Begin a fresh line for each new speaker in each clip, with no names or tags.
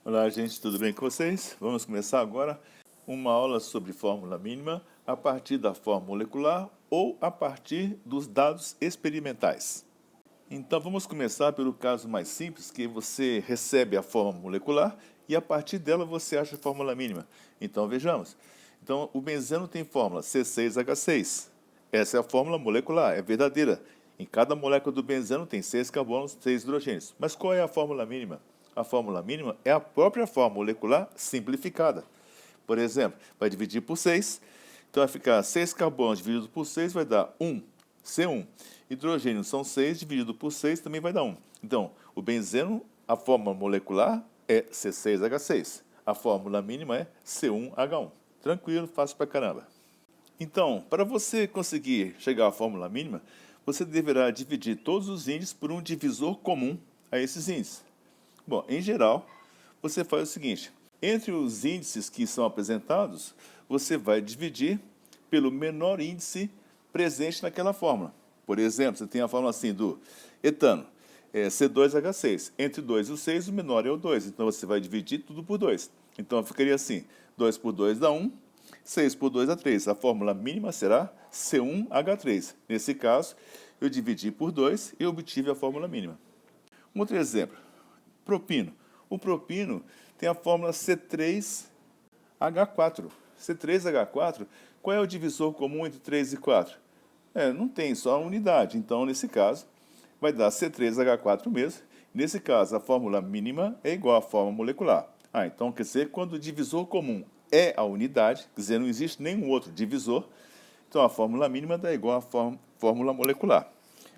Olá, gente, tudo bem com vocês? Vamos começar agora uma aula sobre fórmula mínima a partir da fórmula molecular ou a partir dos dados experimentais. Então, vamos começar pelo caso mais simples, que você recebe a fórmula molecular e a partir dela você acha a fórmula mínima. Então, vejamos. Então, o benzeno tem fórmula C6H6. Essa é a fórmula molecular, é verdadeira. Em cada molécula do benzeno tem 6 carbonos, 6 hidrogênios. Mas qual é a fórmula mínima? A fórmula mínima é a própria fórmula molecular simplificada. Por exemplo, vai dividir por 6, então vai ficar 6 carbonos dividido por 6 vai dar 1, C1. Hidrogênio são 6, dividido por 6 também vai dar 1. Então, o benzeno, a fórmula molecular é C6H6. A fórmula mínima é C1H1. Tranquilo, fácil pra caramba. Então, para você conseguir chegar à fórmula mínima, você deverá dividir todos os índices por um divisor comum a esses índices. Bom, em geral, você faz o seguinte: entre os índices que são apresentados, você vai dividir pelo menor índice presente naquela fórmula. Por exemplo, você tem a fórmula assim do etano, C2H6. Entre 2 e o 6, o menor é o 2. Então, você vai dividir tudo por 2. Então, ficaria assim: 2 por 2 dá 1, 6 por 2 dá 3. A fórmula mínima será C1H3. Nesse caso, eu dividi por 2 e obtive a fórmula mínima. Um outro exemplo: propino. O propino tem a fórmula C3H4. C3H4, qual é o divisor comum entre 3 e 4? Não tem, só a unidade. Então, nesse caso, vai dar C3H4 mesmo. Nesse caso, a fórmula mínima é igual à fórmula molecular. Então quer dizer, quando o divisor comum é a unidade, quer dizer, não existe nenhum outro divisor, então a fórmula mínima dá igual à fórmula molecular.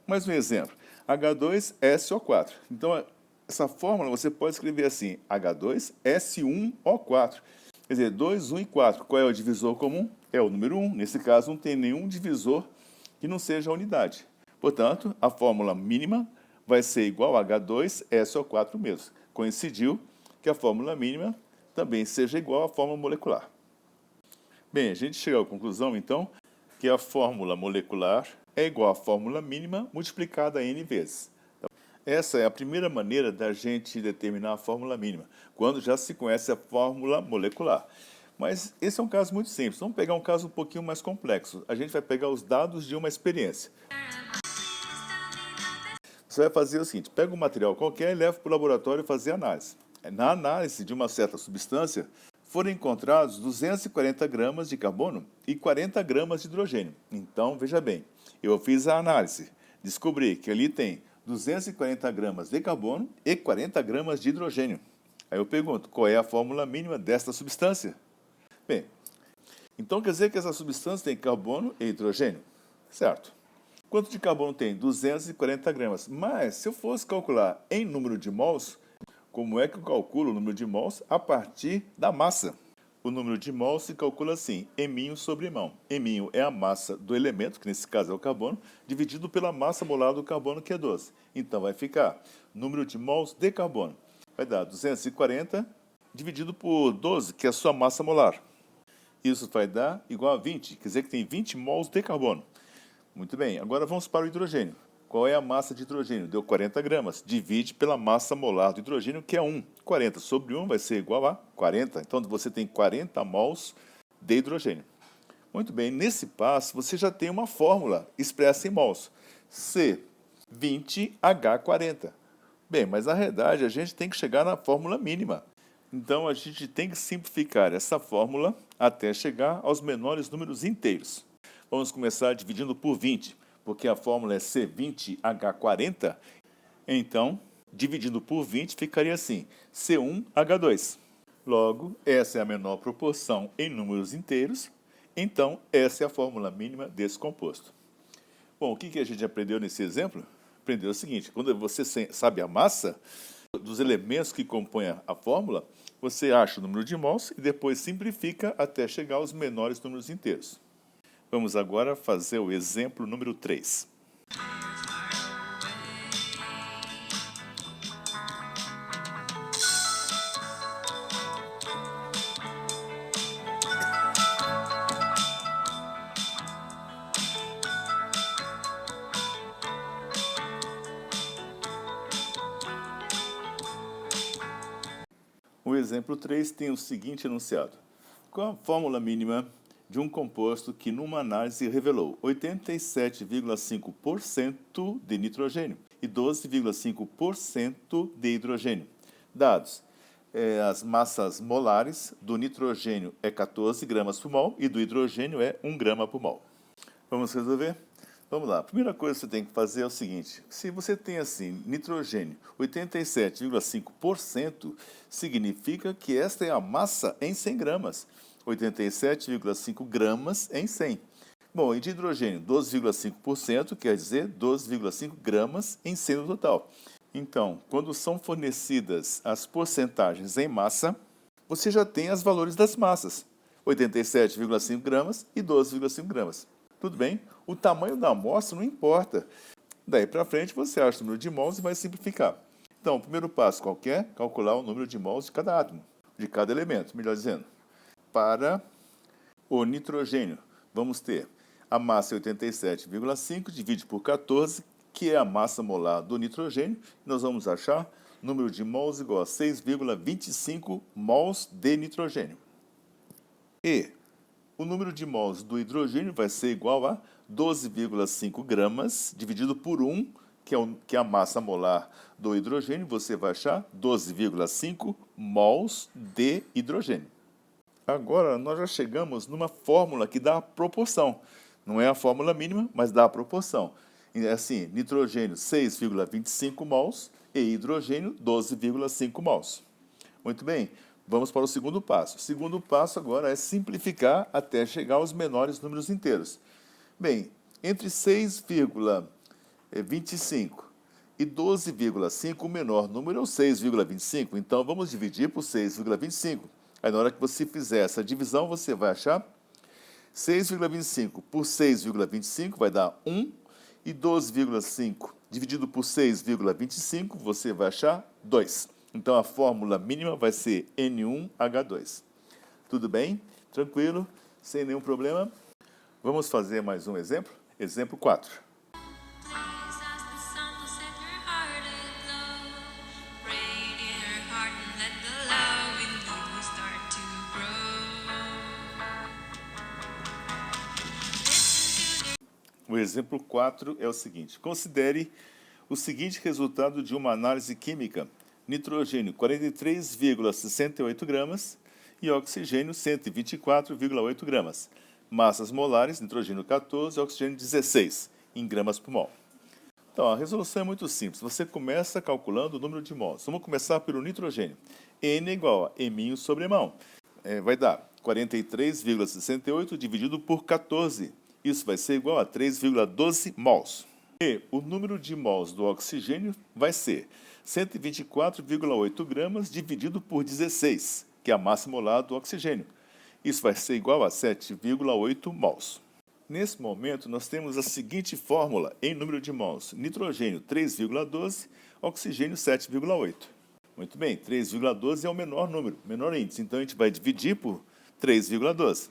Mais um exemplo, H2SO4. Então, essa fórmula você pode escrever assim, H2S1O4. Quer dizer, 2, 1 e 4. Qual é o divisor comum? É o número 1. Nesse caso, não tem nenhum divisor que não seja a unidade. Portanto, a fórmula mínima vai ser igual a H2SO4 mesmo. Coincidiu que a fórmula mínima também seja igual à fórmula molecular. Bem, a gente chega à conclusão, então, que a fórmula molecular é igual à fórmula mínima multiplicada N vezes. Essa é a primeira maneira da gente determinar a fórmula mínima, quando já se conhece a fórmula molecular. Mas esse é um caso muito simples. Vamos pegar um caso um pouquinho mais complexo. A gente vai pegar os dados de uma experiência. Você vai fazer o seguinte: pega um material qualquer e leva para o laboratório fazer análise. Na análise de uma certa substância, foram encontrados 240 gramas de carbono e 40 gramas de hidrogênio. Então, veja bem, eu fiz a análise, descobri que ali tem 240 gramas de carbono e 40 gramas de hidrogênio. Aí eu pergunto, qual é a fórmula mínima desta substância? Bem, então quer dizer que essa substância tem carbono e hidrogênio, certo? Quanto de carbono tem? 240 gramas. Mas, se eu fosse calcular em número de mols, como é que eu calculo o número de mols? A partir da massa. O número de mols se calcula assim, eminho sobre mão. Eminho é a massa do elemento, que nesse caso é o carbono, dividido pela massa molar do carbono, que é 12. Então vai ficar número de mols de carbono. Vai dar 240 dividido por 12, que é a sua massa molar. Isso vai dar igual a 20, quer dizer que tem 20 mols de carbono. Muito bem, agora vamos para o hidrogênio. Qual é a massa de hidrogênio? Deu 40 gramas. Divide pela massa molar do hidrogênio, que é 1. 40 sobre 1 vai ser igual a 40. Então, você tem 40 mols de hidrogênio. Muito bem, nesse passo, você já tem uma fórmula expressa em mols. C20H40. Bem, mas na realidade, a gente tem que chegar na fórmula mínima. Então, a gente tem que simplificar essa fórmula até chegar aos menores números inteiros. Vamos começar dividindo por 20, porque a fórmula é C20H40. Então, dividindo por 20 ficaria assim, C1H2. Logo, essa é a menor proporção em números inteiros. Então, essa é a fórmula mínima desse composto. Bom, o que a gente aprendeu nesse exemplo? Aprendeu o seguinte: quando você sabe a massa dos elementos que compõem a fórmula, você acha o número de mols e depois simplifica até chegar aos menores números inteiros. Vamos agora fazer o exemplo número 3. O exemplo 3 tem o seguinte enunciado. Qual a fórmula mínima de um composto que numa análise revelou 87,5% de nitrogênio e 12,5% de hidrogênio? Dados: as massas molares do nitrogênio é 14 gramas por mol e do hidrogênio é 1 grama por mol. Vamos resolver? Vamos lá. A primeira coisa que você tem que fazer é o seguinte. Se você tem assim, nitrogênio 87,5%, significa que esta é a massa em 100 gramas. 87,5 gramas em 100. Bom, e de hidrogênio 12,5%, quer dizer 12,5 gramas em 100 no total. Então, quando são fornecidas as porcentagens em massa, você já tem os valores das massas. 87,5 gramas e 12,5 gramas. Tudo bem? O tamanho da amostra não importa. Daí para frente você acha o número de mols e vai simplificar. Então, o primeiro passo qual que é? Calcular o número de mols de cada átomo, de cada elemento, melhor dizendo. Para o nitrogênio, vamos ter a massa 87,5, divide por 14, que é a massa molar do nitrogênio. Nós vamos achar número de mols igual a 6,25 mols de nitrogênio. E o número de mols do hidrogênio vai ser igual a 12,5 gramas dividido por 1, que é a massa molar do hidrogênio. Você vai achar 12,5 mols de hidrogênio. Agora, nós já chegamos numa fórmula que dá a proporção. Não é a fórmula mínima, mas dá a proporção. É assim, nitrogênio 6,25 mols e hidrogênio 12,5 mols. Muito bem. Vamos para o segundo passo. O segundo passo agora é simplificar até chegar aos menores números inteiros. Bem, entre 6,25 e 12,5, o menor número é o 6,25. Então, vamos dividir por 6,25. Aí, na hora que você fizer essa divisão, você vai achar 6,25 por 6,25 vai dar 1. E 12,5 dividido por 6,25, você vai achar 2. Então, a fórmula mínima vai ser N1H2. Tudo bem? Tranquilo? Sem nenhum problema? Vamos fazer mais um exemplo? Exemplo 4. O exemplo 4 é o seguinte. Considere o seguinte resultado de uma análise química. Nitrogênio 43,68 gramas e oxigênio 124,8 gramas. Massas molares, nitrogênio 14 e oxigênio 16 em gramas por mol. Então, a resolução é muito simples. Você começa calculando o número de mols. Vamos começar pelo nitrogênio. N é igual a M sobre mão. Vai dar 43,68 dividido por 14. Isso vai ser igual a 3,12 mols. E o número de mols do oxigênio vai ser 124,8 gramas dividido por 16, que é a massa molar do oxigênio. Isso vai ser igual a 7,8 mols. Nesse momento, nós temos a seguinte fórmula em número de mols. Nitrogênio 3,12, oxigênio 7,8. Muito bem, 3,12 é o menor número, menor índice. Então, a gente vai dividir por 3,12.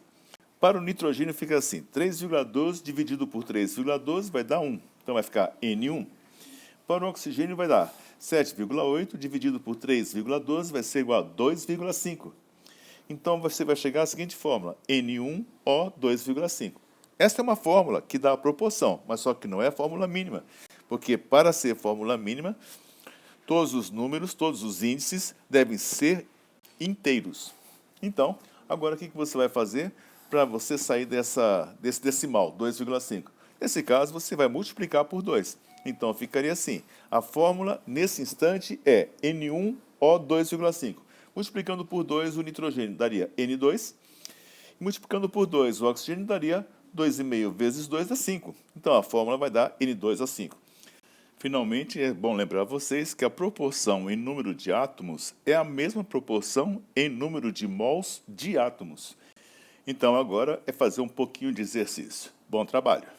Para o nitrogênio fica assim, 3,12 dividido por 3,12 vai dar 1. Então, vai ficar N1. Para o oxigênio vai dar 7,8 dividido por 3,12 vai ser igual a 2,5. Então, você vai chegar à seguinte fórmula, N1O2,5. Esta é uma fórmula que dá a proporção, mas só que não é a fórmula mínima. Porque para ser fórmula mínima, todos os números, todos os índices devem ser inteiros. Então, agora o que você vai fazer para você sair desse decimal, 2,5? Nesse caso, você vai multiplicar por 2. Então, ficaria assim. A fórmula, nesse instante, é N1O2,5. Multiplicando por 2, o nitrogênio daria N2. E multiplicando por 2, o oxigênio daria 2,5 vezes 2 dá 5. Então, a fórmula vai dar N2O5. Finalmente, é bom lembrar a vocês que a proporção em número de átomos é a mesma proporção em número de mols de átomos. Então, agora é fazer um pouquinho de exercício. Bom trabalho!